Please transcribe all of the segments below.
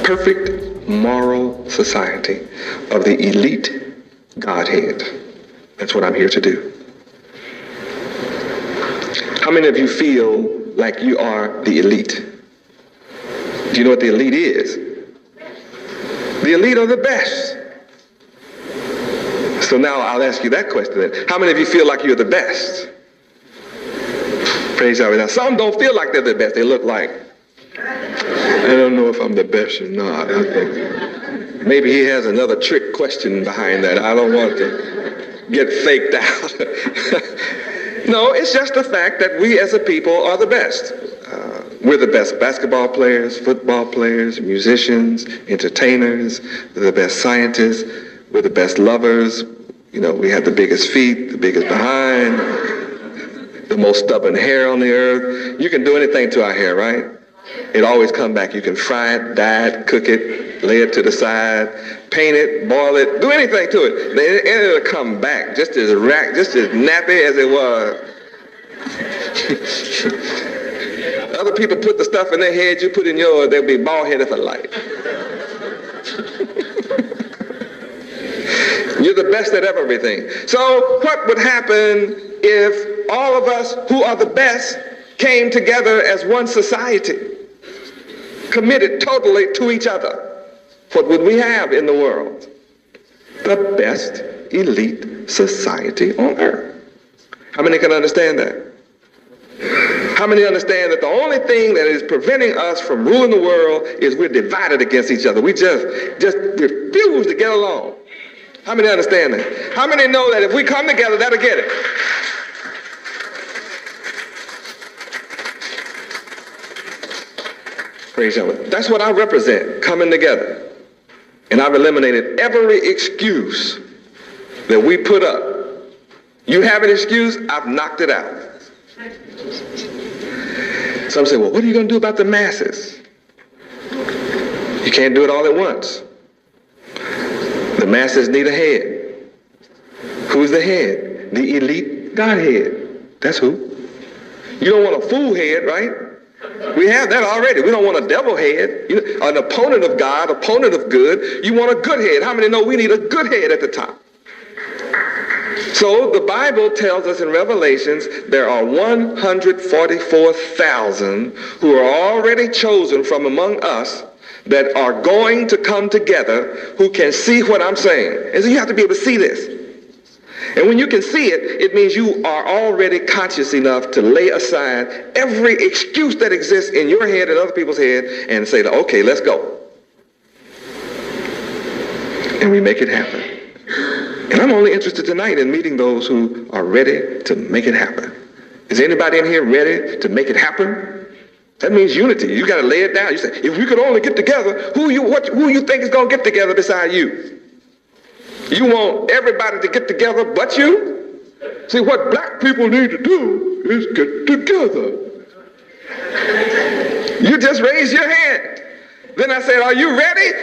perfect moral society of the elite Godhead. That's what I'm here to do. How many of you feel like you are the elite? Do you know what the elite is? The elite are the best. So now I'll ask you that question then. How many of you feel like you're the best? Praise Yahweh. Now some don't feel like they're the best. They look like, I don't know if I'm the best or not. I think maybe he has another trick question behind that. I don't want to get faked out. No, it's just the fact that we as a people are the best. We're the best basketball players, football players, musicians, entertainers. We're the best scientists. We're the best lovers. You know, we have the biggest feet, the biggest behind, the most stubborn hair on the earth. You can do anything to our hair, right? It always comes back. You can fry it, dye it, cook it, lay it to the side, paint it, boil it, do anything to it. And it'll come back just as nappy as it was. Other people put the stuff in their head, you put in yours, they'll be bald-headed for life. You're the best at everything. So what would happen if all of us who are the best came together as one society, committed totally to each other? What would we have in the world? The best elite society on earth. How many can understand that? How many understand that the only thing that is preventing us from ruling the world is we're divided against each other? We just refuse to get along. How many understand that? How many know that if we come together, that'll get it? Praise Yahweh. That's what I represent, coming together. And I've eliminated every excuse that we put up. You have an excuse, I've knocked it out. Some say, well, what are you going to do about the masses? You can't do it all at once. The masses need a head. Who's the head? The elite Godhead. That's who. You don't want a fool head, right? We have that already. We don't want a devil head. An opponent of God, opponent of good. You want a good head. How many know we need a good head at the top? So the Bible tells us in Revelations there are 144,000 who are already chosen from among us that are going to come together who can see what I'm saying. And so you have to be able to see this. And when you can see it, it means you are already conscious enough to lay aside every excuse that exists in your head and other people's head and say, okay, let's go. And we make it happen. And I'm only interested tonight in meeting those who are ready to make it happen. Is anybody in here ready to make it happen? That means unity. You got to lay it down. You say, if we could only get together, who you think is going to get together beside you? You want everybody to get together but you? See, what black people need to do is get together. You just raise your hand. Then I said, are you ready?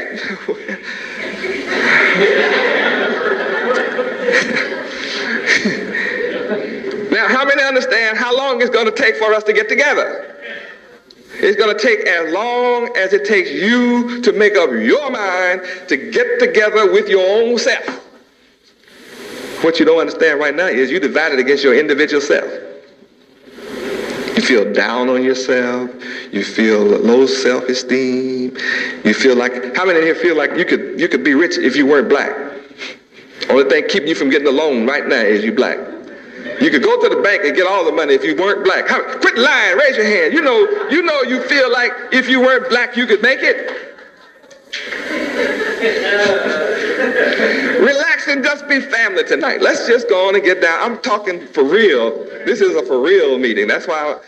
Now, how many understand how long it's going to take for us to get together? It's going to take as long as it takes you to make up your mind to get together with your own self. What you don't understand right now is you're divided against your individual self. You feel down on yourself. You feel low self-esteem. You feel like, how many here feel like you could be rich if you weren't black? Only thing keeping you from getting a loan right now is you black. You could go to the bank and get all the money if you weren't black. Quit lying, raise your hand. You know you feel like if you weren't black you could make it. Relax and just be family tonight. Let's just go on and get down. I'm talking for real. This is a for real meeting. That's why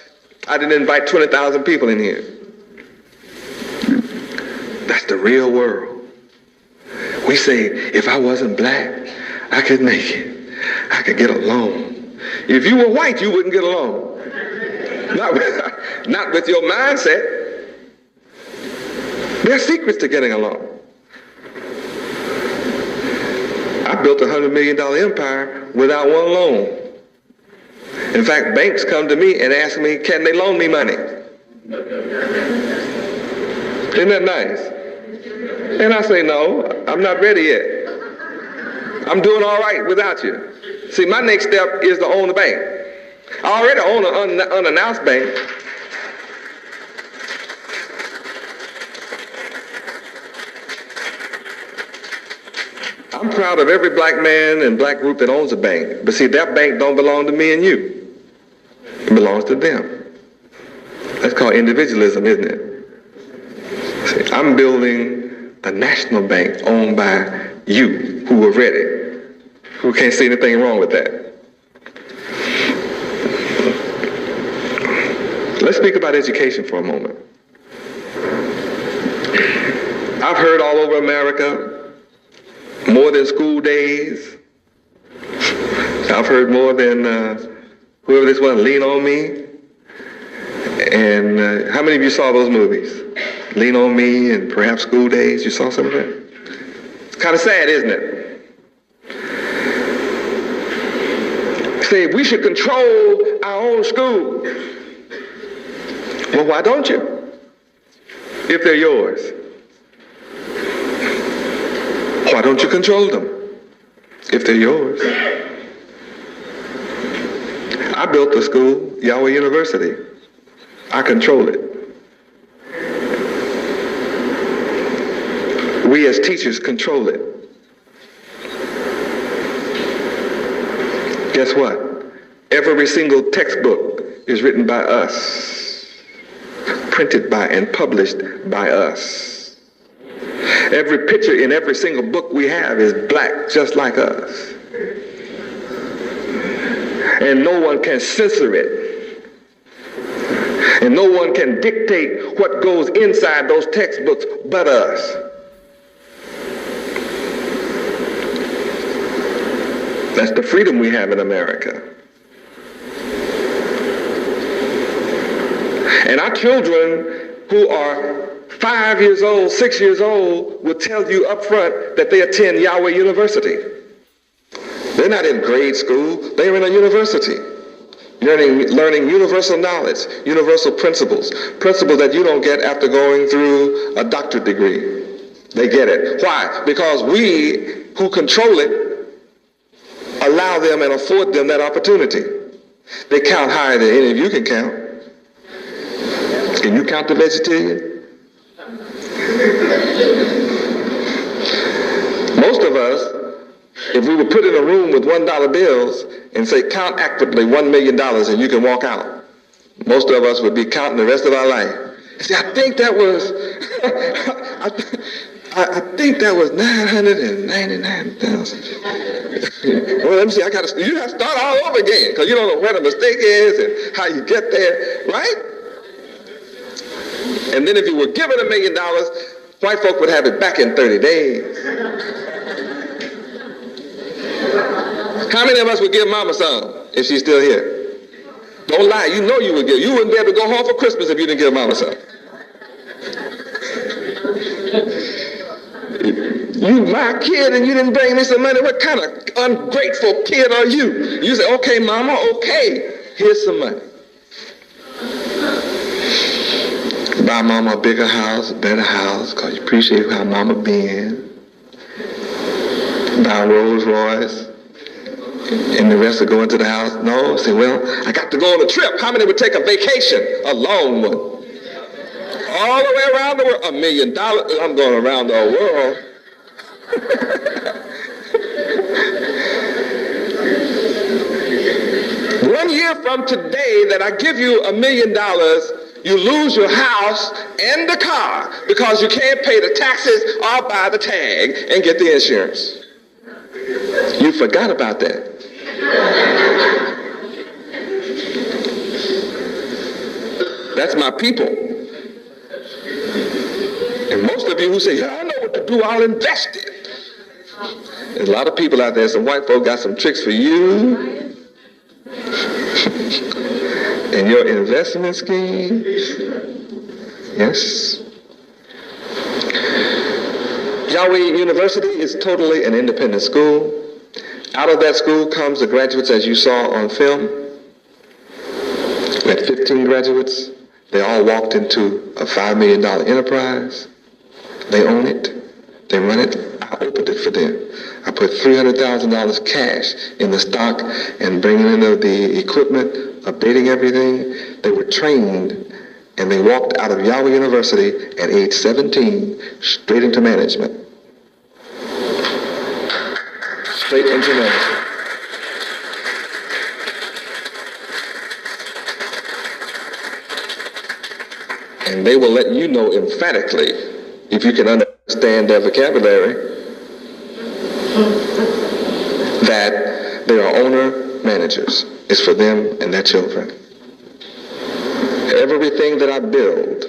I didn't invite 20,000 people in here. That's the real world. We say, if I wasn't black, I could make it. I could get along. If you were white, you wouldn't get along. Not with your mindset. There are secrets to getting along. I built a $100 million empire without one loan. In fact, banks come to me and ask me, can they loan me money? Isn't that nice? And I say, no, I'm not ready yet. I'm doing all right without you. See, my next step is to own the bank. I already own an unannounced bank. I'm proud of every black man and black group that owns a bank. But see, that bank don't belong to me and you. It belongs to them. That's called individualism, isn't it? See, I'm building the national bank owned by you who are ready, who can't see anything wrong with that. Let's speak about education for a moment. I've heard all over America, more than school days. I've heard more than whoever this one, Lean on Me. And how many of you saw those movies? Lean on Me and perhaps School Days. You saw some of that? It's kind of sad, isn't it? Say, we should control our own school. Well, why don't you? If they're yours. Why don't you control them if they're yours? I built the school, Yahweh University. I control it. We as teachers control it. Guess what? Every single textbook is written by us, printed by and published by us. Every picture in every single book we have is black, just like us. And no one can censor it. And no one can dictate what goes inside those textbooks but us. That's the freedom we have in America. And our children who are 5 years old, 6 years old, will tell you up front that they attend Yahweh University. They're not in grade school, they're in a university. Learning universal knowledge, universal principles that you don't get after going through a doctorate degree. They get it. Why? Because we who control it allow them and afford them that opportunity. They count higher than any of you can count. Can you count the vegetarian? Most of us, if we were put in a room with $1 bills and say, count accurately $1 million and you can walk out, most of us would be counting the rest of our life. See, I think that was, I think that was 999,000. Well, let me see, you have to start all over again because you don't know where the mistake is and how you get there, right? And then if you were given $1 million, white folk would have it back in 30 days. How many of us would give Mama some if she's still here? Don't lie, you know you would give. You wouldn't be able to go home for Christmas if you didn't give Mama some. You my kid and you didn't bring me some money. What kind of ungrateful kid are you? You say, okay, Mama, okay, here's some money. Buy Mama a bigger house, a better house, because you appreciate how Mama been. Buy a Rolls Royce. And the rest will go into the house. No, say, well, I got to go on a trip. How many would take a vacation? A long one. All the way around the world. $1 million. I'm going around the whole world. 1 year from today that I give you $1 million, you lose your house and the car because you can't pay the taxes or buy the tag and get the insurance. You forgot about that. That's my people. And most of you who say, yeah, I know what to do, I'll invest it. There's a lot of people out there, some white folk got some tricks for you and your investment scheme. Yes. Yahweh University is totally an independent school. Out of that school comes the graduates, as you saw on film. We had 15 graduates. They all walked into a $5 million enterprise. They own it. They run it. I opened it for them. I put $300,000 cash in the stock and bringing in the equipment, updating everything. They were trained and they walked out of Yahweh University at age 17 straight into management. Straight into management. And they will let you know emphatically, if you can understand their vocabulary, that they are owner-managers. It's for them and their children. Everything that I build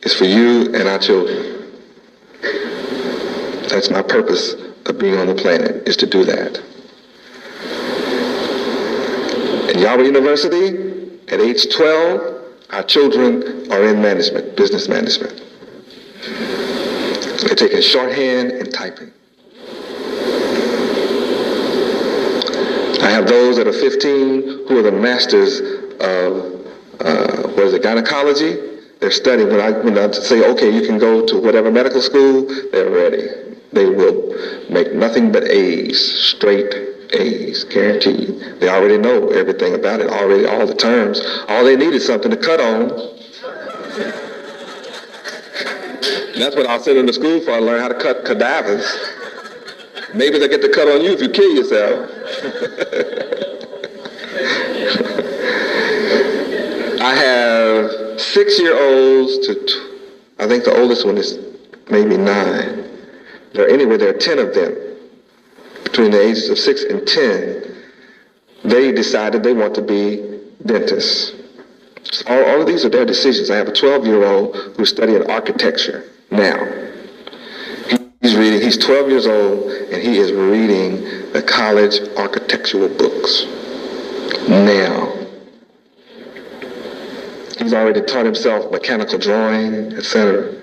is for you and our children. That's my purpose of being on the planet, is to do that. At Yahweh University, at age 12, our children are in management, business management. They're taking shorthand and typing. I have those that are 15 who are the masters of gynecology. They're studying. When I say, okay, you can go to whatever medical school, they're ready. They will make nothing but A's, straight A's, guaranteed. They already know everything about it, already all the terms. All they need is something to cut on. That's what I'll send them to school for, learn how to cut cadavers. Maybe they'll get to cut on you if you kill yourself. I have 6-year-olds to, I think the oldest one is maybe 9. There are 10 of them. Between the ages of 6 and 10, they decided they want to be dentists. So all of these are their decisions. I have a 12-year-old who's studying architecture now. He's 12 years old, and he is reading the college architectural books now. He's already taught himself mechanical drawing, etc.